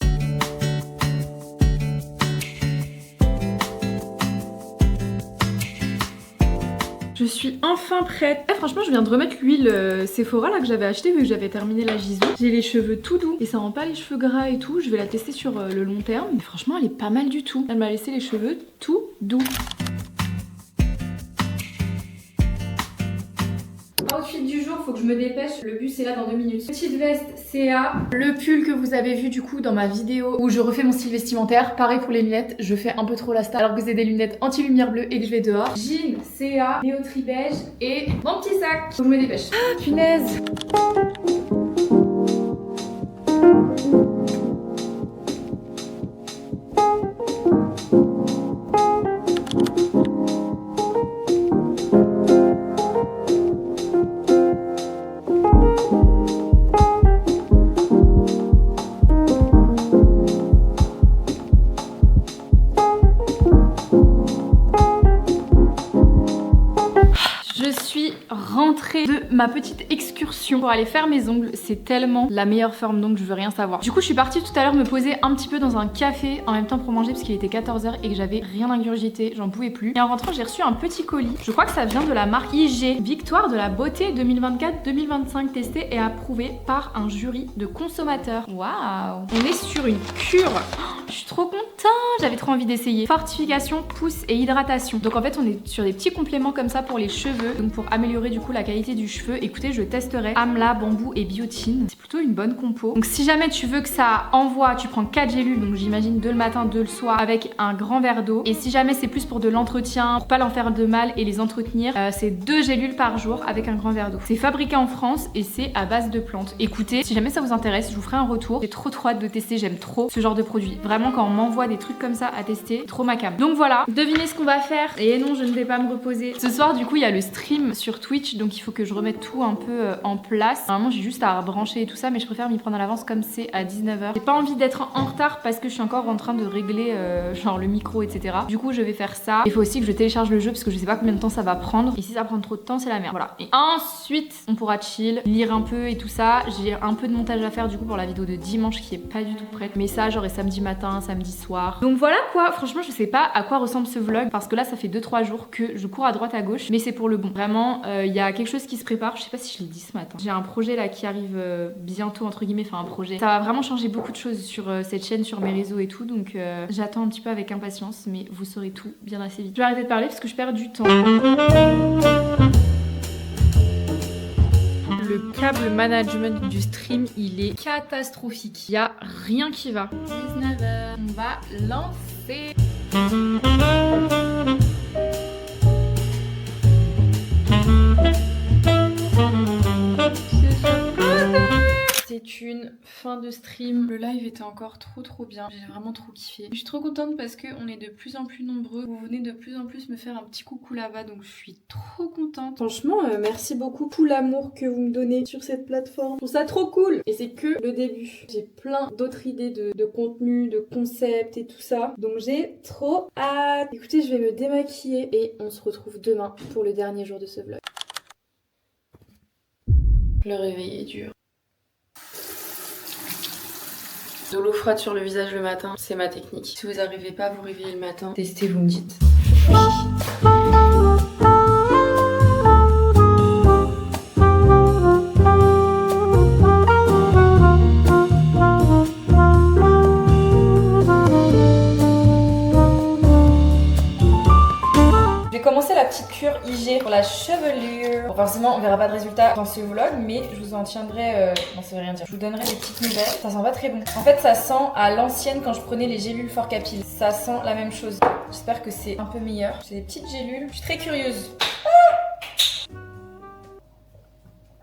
Je suis enfin prête. Eh, franchement je viens de remettre l'huile Sephora là que j'avais acheté vu que j'avais terminé la Gisou. J'ai les cheveux tout doux et ça rend pas les cheveux gras et tout. Je vais la tester sur le long terme. Mais franchement elle est pas mal du tout. Elle m'a laissé les cheveux tout doux. Outfit du jour, faut que je me dépêche, le bus est là dans 2 minutes. Petite veste CA, le pull que vous avez vu du coup dans ma vidéo où je refais mon style vestimentaire. Pareil pour les lunettes, je fais un peu trop la star alors que c'est des lunettes anti-lumière bleue et que je vais dehors. Jean CA, néo-tri beige et mon petit sac. Faut que je me dépêche. Ah punaise. Rentrée de ma petite excursion pour aller faire mes ongles. C'est tellement la meilleure forme donc je veux rien savoir. Du coup je suis partie tout à l'heure me poser un petit peu dans un café en même temps pour manger parce qu'il était 14h et que j'avais rien ingurgité, j'en pouvais plus. Et en rentrant j'ai reçu un petit colis. Je crois que ça vient de la marque IG. Victoire de la beauté 2024-2025 testée et approuvée par un jury de consommateurs. Waouh. On est sur une cure. Oh, je suis trop contente. J'avais trop envie d'essayer. Fortification, pousse et hydratation. Donc en fait on est sur des petits compléments comme ça pour les cheveux. Donc pour améliorer du coup la qualité du cheveu. Écoutez, je testerai Amla, bambou et biotine. C'est plutôt une bonne compo. Donc si jamais tu veux que ça envoie, tu prends 4 gélules, donc j'imagine 2 le matin, 2 le soir, avec un grand verre d'eau. Et si jamais c'est plus pour de l'entretien, pour pas leur faire de mal et les entretenir, c'est 2 gélules par jour avec un grand verre d'eau. C'est fabriqué en France et c'est à base de plantes. Écoutez, si jamais ça vous intéresse, je vous ferai un retour. J'ai trop hâte de tester, j'aime trop ce genre de produit. Vraiment quand on m'envoie des trucs comme ça à tester, trop ma cam. Donc voilà, devinez ce qu'on va faire. Et non, je ne vais pas me reposer. Ce soir du coup il y a le stream sur Twitch, donc il faut que je remette tout un peu en place. Normalement j'ai juste à rebrancher et tout ça, mais je préfère m'y prendre à l'avance comme c'est à 19h. J'ai pas envie d'être en retard parce que je suis encore en train de régler genre le micro etc. Du coup je vais faire ça. Il faut aussi que je télécharge le jeu parce que je sais pas combien de temps ça va prendre. Et si ça prend trop de temps c'est la merde. Voilà. Et ensuite on pourra chill, lire un peu et tout ça. J'ai un peu de montage à faire du coup pour la vidéo de dimanche qui est pas du tout prête. Mais ça j'aurai samedi matin, samedi soir. Donc voilà quoi, franchement je sais pas à quoi ressemble ce vlog parce que là ça fait 2-3 jours que je cours à droite à gauche. Mais c'est pour le bon. Vraiment il y a quelque chose qui se prépare. Je sais pas si je l'ai dit ce matin. J'ai un projet là qui arrive bientôt entre guillemets, enfin un projet. Ça va vraiment changer beaucoup de choses sur cette chaîne, sur mes réseaux et tout, donc j'attends un petit peu avec impatience, mais vous saurez tout bien assez vite. Je vais arrêter de parler parce que je perds du temps. Le câble management du stream, il est catastrophique. Il n'y a rien qui va. 19h, on va lancer. C'est une fin de stream. Le live était encore trop bien. J'ai vraiment trop kiffé. Je suis trop contente parce qu'on est de plus en plus nombreux. Vous venez de plus en plus me faire un petit coucou là-bas, donc je suis trop contente. Franchement, merci beaucoup pour l'amour que vous me donnez sur cette plateforme. Je trouve ça trop cool. Et c'est que le début. J'ai plein d'autres idées de contenu, de concepts et tout ça. Donc j'ai trop hâte. Écoutez, je vais me démaquiller et on se retrouve demain pour le dernier jour de ce vlog. Le réveil est dur. De l'eau froide sur le visage le matin, c'est ma technique. Si vous n'arrivez pas à vous réveiller le matin, testez, vous me dites. La petite cure IG pour la chevelure. Bon, forcément on verra pas de résultat dans ce vlog, mais je vous en tiendrai non ça veut rien dire, je vous donnerai des petites nouvelles. Ça sent pas très bon. En fait ça sent à l'ancienne quand je prenais les gélules Forcapil. Ça sent la même chose. J'espère que c'est un peu meilleur. C'est des petites gélules. Je suis très curieuse.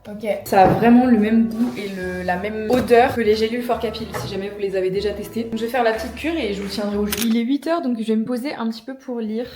Ok, ça a vraiment le même goût et la même odeur que les gélules Forcapil si jamais vous les avez déjà testées. Donc je vais faire la petite cure et je vous tiendrai au jus. Il est 8h donc je vais me poser un petit peu pour lire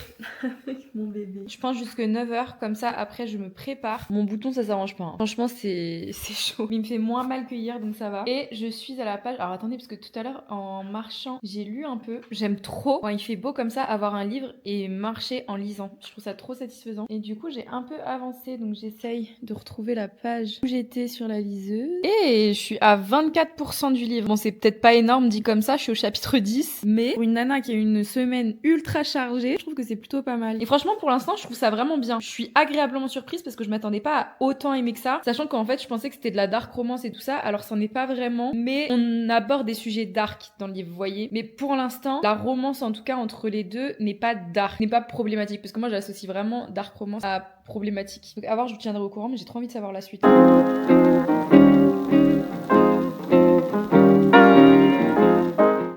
avec mon bébé. Je pense jusque 9h, comme ça après je me prépare. Mon bouton ça s'arrange pas. Hein. Franchement c'est chaud. Il me fait moins mal que hier donc ça va. Et je suis à la page. Alors attendez parce que tout à l'heure en marchant j'ai lu un peu. J'aime trop quand il fait beau comme ça avoir un livre et marcher en lisant. Je trouve ça trop satisfaisant. Et du coup j'ai un peu avancé donc j'essaye de retrouver la page où j'étais sur la liseuse et je suis à 24% du livre. Bon c'est peut-être pas énorme dit comme ça, je suis au chapitre 10 mais pour une nana qui a une semaine ultra chargée, je trouve que c'est plutôt pas mal. Et franchement pour l'instant je trouve ça vraiment bien. Je suis agréablement surprise parce que je m'attendais pas à autant aimer que ça, sachant qu'en fait je pensais que c'était de la dark romance et tout ça, alors c'en est pas vraiment, mais on aborde des sujets dark dans le livre, vous voyez. Mais pour l'instant la romance en tout cas entre les deux n'est pas dark, n'est pas problématique, parce que moi j'associe vraiment dark romance à problématique. Donc à voir, je vous tiendrai au courant, mais j'ai trop envie de savoir la suite.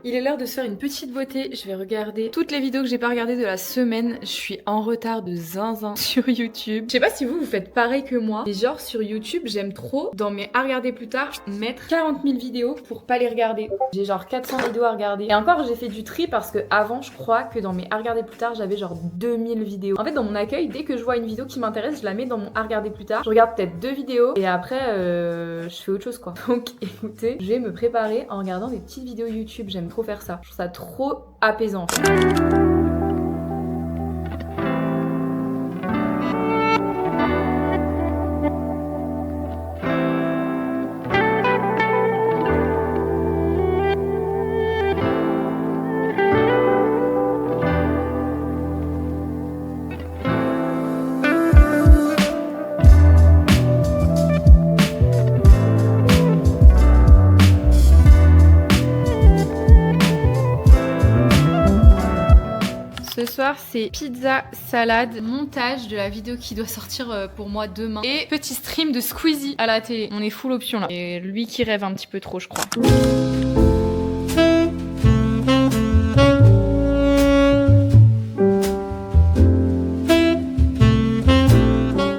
Il est l'heure de se faire une petite beauté. Je vais regarder toutes les vidéos que j'ai pas regardées de la semaine. Je suis en retard de zinzin sur YouTube. Je sais pas si vous faites pareil que moi. Mais genre sur YouTube, j'aime trop dans mes à regarder plus tard mettre 40 000 vidéos pour pas les regarder. J'ai genre 400 vidéos à regarder. Et encore j'ai fait du tri parce que avant je crois que dans mes à regarder plus tard j'avais genre 2000 vidéos. En fait dans mon accueil, dès que je vois une vidéo qui m'intéresse, je la mets dans mon à regarder plus tard. Je regarde peut-être 2 vidéos et après je fais autre chose quoi. Donc écoutez, je vais me préparer en regardant des petites vidéos YouTube. J'aime trop faire ça. Je trouve ça trop apaisant. Ce soir c'est pizza, salade, montage de la vidéo qui doit sortir pour moi demain et petit stream de Squeezie à la télé. On est full option là. Et lui qui rêve un petit peu trop je crois.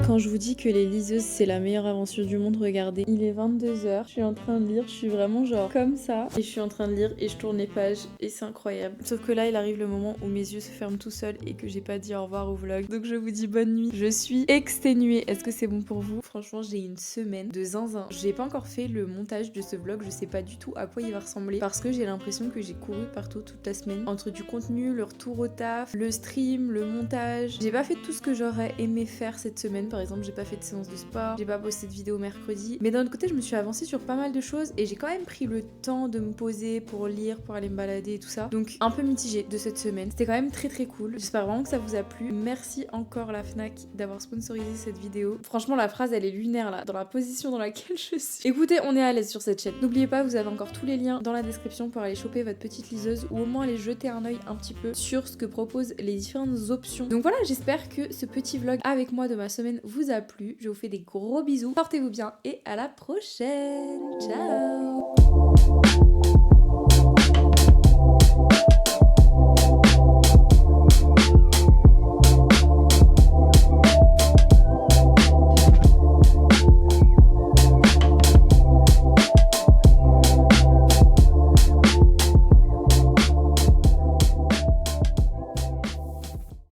Quand je vous dis que les liseuses c'est la meilleure aventure du monde, regardez. Il est 22h, je suis en train de lire, je suis vraiment genre comme ça. Et je suis en train de lire et je tourne les pages et c'est incroyable. Sauf que là il arrive le moment où mes yeux se ferment tout seuls et que j'ai pas dit au revoir au vlog. Donc je vous dis bonne nuit. Je suis exténuée. Est-ce que c'est bon pour vous? Franchement j'ai une semaine de zinzin. J'ai pas encore fait le montage de ce vlog, je sais pas du tout à quoi il va ressembler. Parce que j'ai l'impression que j'ai couru partout toute la semaine. Entre du contenu, le retour au taf, le stream, le montage. J'ai pas fait tout ce que j'aurais aimé faire cette semaine. Par exemple, j'ai pas fait de séance de sport, pourquoi j'ai pas posté de vidéo mercredi. Mais d'un autre côté, je me suis avancée sur pas mal de choses et j'ai quand même pris le temps de me poser pour lire, pour aller me balader et tout ça. Donc un peu mitigée de cette semaine. C'était quand même très très cool. J'espère vraiment que ça vous a plu. Merci encore la Fnac d'avoir sponsorisé cette vidéo. Franchement, la phrase elle est lunaire là, dans la position dans laquelle je suis. Écoutez, on est à l'aise sur cette chaîne. N'oubliez pas, vous avez encore tous les liens dans la description pour aller choper votre petite liseuse ou au moins aller jeter un œil un petit peu sur ce que proposent les différentes options. Donc voilà, j'espère que ce petit vlog avec moi de ma semaine vous a plu. Je vous fais des gros bisous. Portez-vous bien et à la prochaine. Ciao.